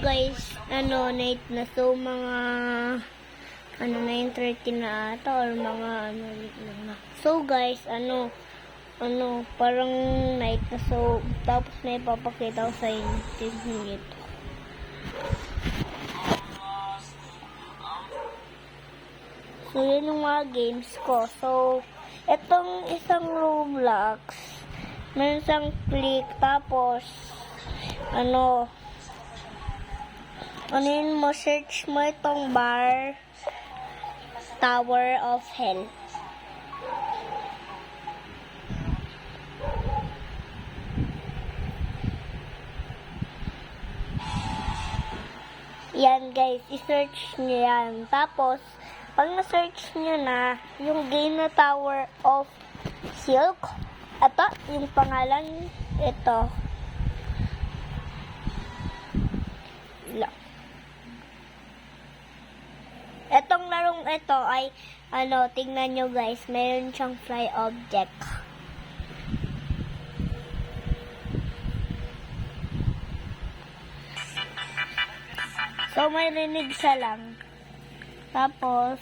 guys, night na. So, mga, 9:30 na ata, or mga, late na. So, guys, parang night na. So, tapos na ipapakita ko sa inyo. Tignan ito. So, yun yung mga games ko. So, itong isang Roblox, meron isang click, tapos, yun mo, search mo itong bar, Tower of Hell. Yan guys, i-search nyo yan. Tapos, pag na-search nyo na, yung game na Tower of Silk, ito, yung pangalan, ito. Etong larong ito ay, tingnan nyo guys, meron siyang fly object. So, may rinig siya lang. Tapos,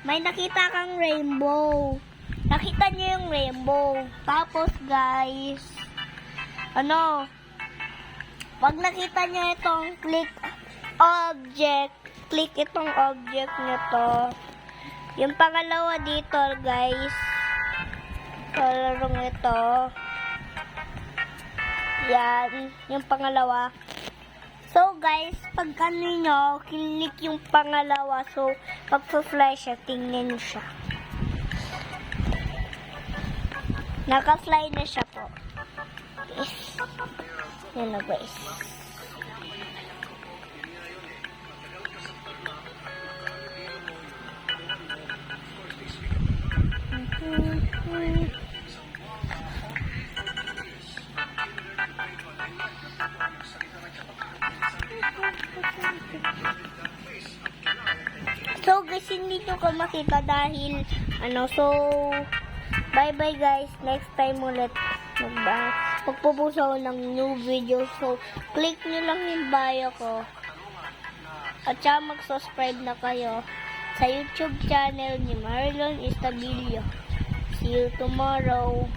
may nakita kang rainbow. Nakita niyo yung rainbow. Tapos, guys, pag nakita niyo itong click itong object nyo to. Yung pangalawa dito, guys, larong ito. Yan, yung pangalawa. So, guys, pag nyo, click yung pangalawa. So, pag-fly siya, tingnan nyo siya. Naka-fly na siya po. Yes. Yan na, guys. So guys, hindi nyo ka makita dahil so bye bye guys, next time ulit magpupost ako ng new video. So click nyo lang yung bio ko at saka mag-subscribe na kayo sa YouTube channel ni Marlon Estabilio. See you tomorrow.